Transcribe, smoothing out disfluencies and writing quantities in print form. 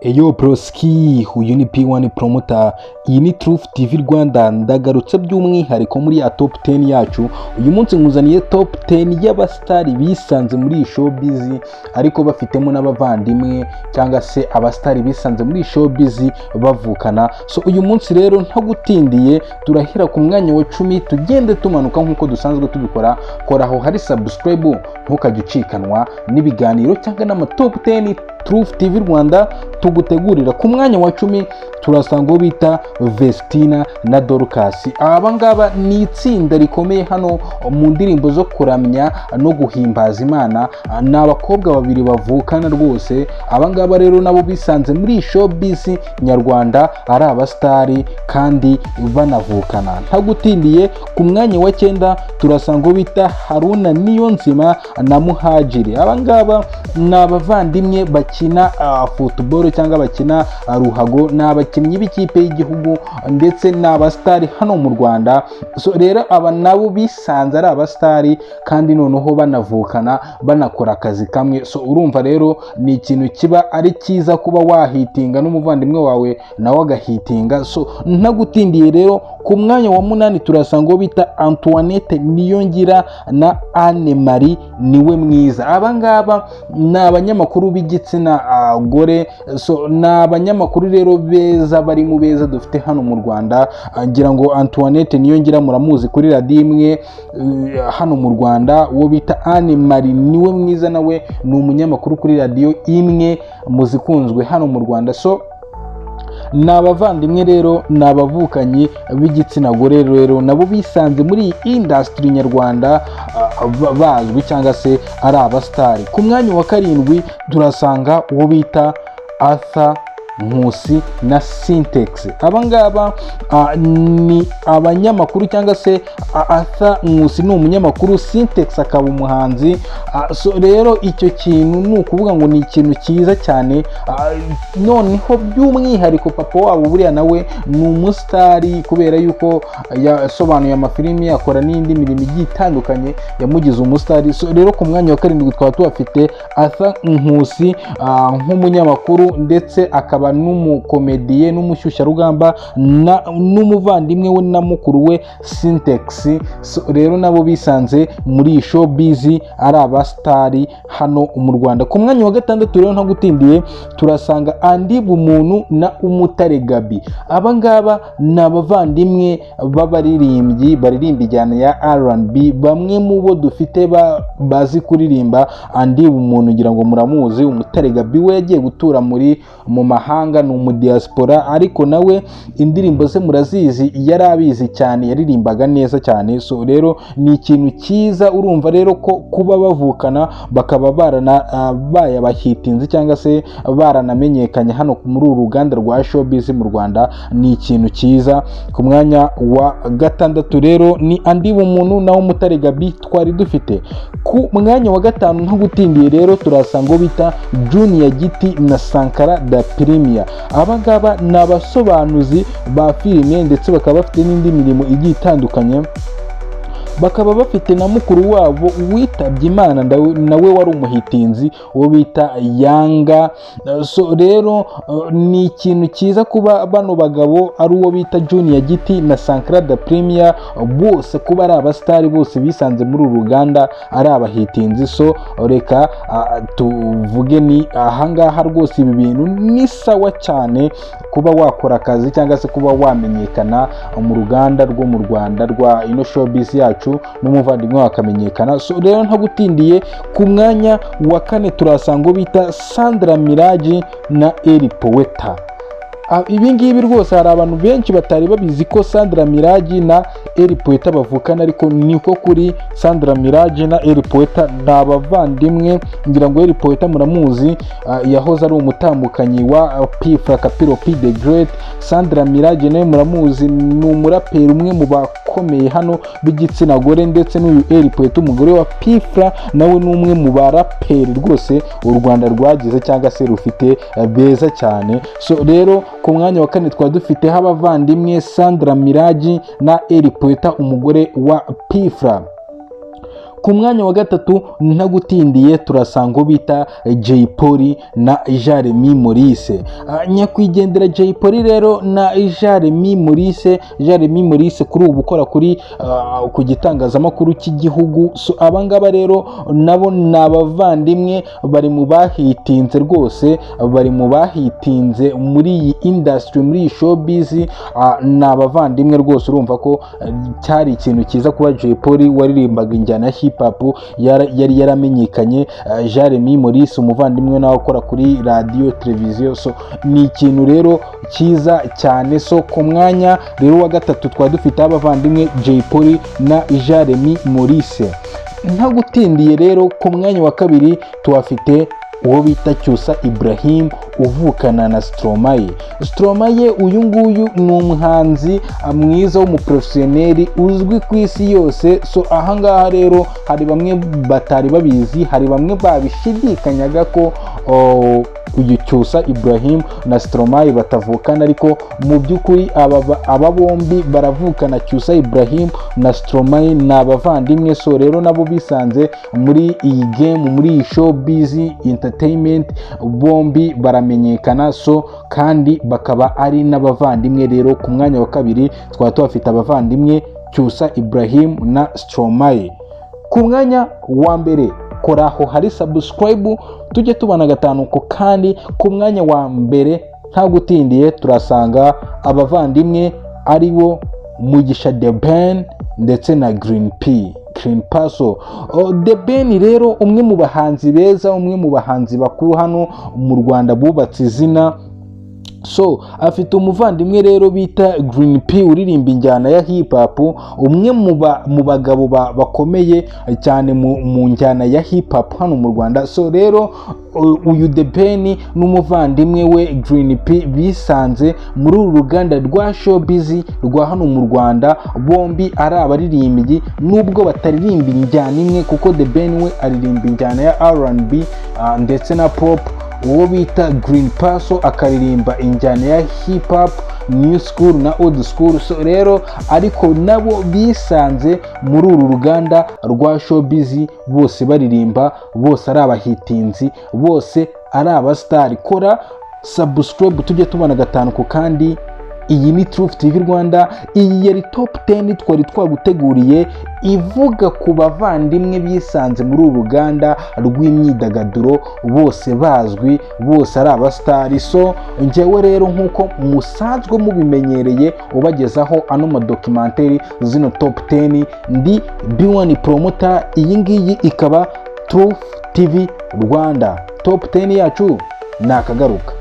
Eyo broski, uyu ni P1 promoter, iyi ni Truth TV Rwanda, ndagarutse by'umwihariko muri ya top 10 yacu. Uyu munsi nkuzaniye top 10 y'abastari bisanze muri showbiz ariko bafitemo n'abavandimwe cyangwa se abastari bisanze muri showbiz bavukana. So uyu munsi rero ntagutindiye turahera ku mwanya wa 10 tugende tumanuka nkuko dusanzwe tubikora. Koraho hari subscribe ntukajye ucikanwa n'ibiganiro cyangwa n'ama top 10 Truth TV Rwanda tugutegurira. Ku mwanya wa 10 turasanga bita Vestina na Dorcas. Aba ngaba ni itsinda rikomeye hano mu ndirimbo zo kuramya no guhimbaza Imana, ni abakobwa babiri bavukana rwose. Aba ngaba rero nabo bisanze muri showbiz nyarwanda ari abastari kandi banavukana. Ntagutindiye ku mwanya wa 9 turasanga bita Haruna Niyonzima na Muhajiri. Aba ngaba ni abavandimwe bakina football cyangwa bakina ruhago, ni abakinnyi b'ikipe y'igihugu ndetse n'abastari hano mu Rwanda. So rero aba nabo bisanze ari abastari kandi noneho banavukana banakora akazi kamwe. So urumva rero ni ikintu kiba ari cyiza kuba wahitinga n'umuvandimwe wawe nawe agahitinga. So ntagutindiye rero ku mwanya wa 8 turasanga bita Antoinette Niyongira na Anne Marie niwe mwiza. Aba ngaba ni abanyamakuru b'igitsina gore. So ni abanyamakuru rero beza bari mu beza dufite hano mu Rwanda. Ngira ngo Antoinette Niyongira muramuzi kuri radio imwe hano mu Rwanda, uwo bita Anne Marie niwe mwiza, nawe ni umunyamakuru kuri radio imwe muzikunzwe hano mu Rwanda. So ni abavandimwe rero, ni abavukanyi b'igitsina gore rero nabo bisanze muri industry nyarwanda bazwi cyangwa se ari abastari. Ku mwanya wa 7 turasanga uwo bita Arthur Nkusi na Syntex. Aba ngaba ni abanyamakuru cyangwa se Arthur Nkusi ni umunyamakuru, Syntex akaba umuhanzi. So rero icyo kintu ni ukuvuga ngo ni ikintu cyiza cyane. Noneho by'umwihariko papa wabo buriya nawe ni umusitari kubera yuko yasobanuye amafilimi, akora n'indi mirimo igiye itandukanye yamugize umusitari. So rero ku mwanya wa 7 twaba tubafite Arthur Nkusi nk'umunyamakuru ndetse akaba n'umukomediye n'umushyushyarugamba n'umuvandimwe we na mukuru we Syntex. So rero nabo bisanze muri showbiz ari abastari hano mu Rwanda. Ku mwanya wa 6 rero ntagutindiye turasanga Andi Bumuntu na Umutare Gabi. Aba ngaba ni abavandimwe b'abaririmbyi baririmba ijyana ya R&B, bamwe mu bo dufite bazi kuririmba. Andi Bumuntu ngira ngo muramuzi. Umutare Gabi we yagiye gutura mu mahanga, ni umudiaspora ariko nawe indirimbo ze murazizi, yari abizi cyane, yaririmbaga neza cyane. So rero ni ikintu cyiza. Urumva rero ko kuba bavukana bakaba barabaye abahitinzi cyangwa se baranamenyekanye hano muri uru ruganda rwa showbiz mu Rwanda ni ikintu cyiza. Ku mwanya wa 6 rero ni Andi Bumuntu na Umutare Gabi twari dufite. Ku mwanya wa 5 ntagutindiye rero turasanga bita Junior Giti na Sankara da Premier. Aba ngaba ni abasobanuzi ba filime ndetse bakaba bafite n'indi mirimo igiye itandukanye. Bakaba bafite na mukuru wabo witabye Imana nawe wari umuhitinzi uwo bita Yanga. So rero ni ikintu cyiza kuba bano bagabo ari uwo bita Junior Giti na Sankara da Premier bose kuba ari abastari, bose bisanze muri uru ruganda ari abahitinzi. So reka tuvuge ni ahangaha rwose ibi bintu ni sawa cyane kuba wakora akazi cyangwa se kuba wamenyekana mu ruganda rwo mu Rwanda rwa ino showbiz yacu n'umuvandimwe wakamenyekana. So rero ntagutindiye ku mwanya wa 4 turasanga bita Sandra Mirage na Eri Poeta. Ibi ngibi rwose hari abantu benshi batari babizi ko Sandra Mirage na Eri Poeta bavukana, ariko niko kuri. Sandra Mirage na Eri Poeta ni abavandimwe. Ngira ngo Eri Poeta muramuzi, yahoze ari umutambukanyi wa P-Fla Kapiro P The Great. Sandra Mirage nawe muramuzi, ni umuraperi umwe mu bakomeye hano b'igitsina gore, ndetse n'uyu Eri Poeta umugore wa P-Fla nawe ni umwe mu baraperi rwose u Rwanda rwagize cyangwa se rufite beza cyane. So rero ku mwanya wa 4 twa dufite abavandimwe Sandra Mirage na Eri Poeta umugore wa P-Fla. ku mwanya wa gatatu ntagutindiye turasanga bita Jay Polly na Jeremy Maurice. Nyakwigendera Jay Polly rero na Jeremy Maurice kuri ubu ukora ku gitangazamakuru cy'igihugu. So abangaba rero nabo ni abavandimwe, bari mu bahitinze rwose, bari mu bahitinze muri iyi industry, muri iyi showbiz. Ni abavandimwe rwose. Urumva ko cyari ikintu cyiza kuba Jay Polly waririmbaga injyana ya hip hop yari yaramenyekanye, Jeremy Maurice umuvandimwe nawe ukora kuri radio televiziyo. So ni ikintu rero cyiza cyane. So ku mwanya rero wa gatatu twari dufite abavandimwe Jay Polly na Jeremy Maurice. Ntagutindiye rero ku mwanya wa kabiri tuhafite uwo bita Cyusa Ibrahim uvukana na Stromae. Uyu nguyu ni umuhanzi mwiza w'umuprofesiyoneri uzwi ku isi yose. So ahangaha rero hari bamwe batari babizi, hari bamwe babishidikanyaga ko uyu Cyusa Ibrahim na Stromae batavukana, ariko mu by'ukuri aba bombi baravukana. Cyusa Ibrahim na Stromae ni abavandimwe. So rero nabo bisanze muri iyi game, muri iyi showbiz entertainment, bombi baramenyekana. So kandi bakaba ari n'abavandimwe. Rero ku mwanya wa kabiri twaba tuhafite abavandimwe Cyusa Ibrahim na Stromae. Ku mwanya wa mbere koraho hari subscribe tujye tubana gatanuko. kandi ku mwanya wa mbere ntagutindiye turasanga abavandimwe ari bo Mugisha The Ben ndetse na Green P. So The Ben rero umwe mu bahanzi beza, umwe mu bahanzi bakuru hano mu Rwanda bubatse izina. So afite umuvandimwe rero bita Green P uririmba injyana ya hip hop, umwe mu bagabo bakomeye cyane mu njyana ya hip hop hano mu Rwanda. So rero uyu The Ben n'umuvandimwe we Green P bisanze muri uru ruganda rwa showbiz rwa hano mu Rwanda. Bombi ari abaririmbyi nubwo bataririmba injyana imwe, kuko The Ben we aririmba injyana ya R&B ndetse na pop, uwo bita Green Paso akaririmba injyana ya hip hop, new school na old school. So rero ariko nabo bisanze muri uru ruganda rwa showbiz, bose baririmba, bose ari abahitinzi, bose ari abastar. Kora subscribe tujye tubana gatanuko. kandi iyi ni Truth TV Rwanda. Iyi yari top 10 twari twaguteguriye ivuga ku bavandimwe bisanze muri uru ruganda rw'imyidagaduro, bose bazwi, bose ari abastari. So njyewe rero nkuko musanzwe mubimenyereye ubagezaho ano madocumentary zino top 10, ndi B1 promoter. Iyi ngiyi ikaba Truth TV Rwanda. Top 10 yacu nakagaruka.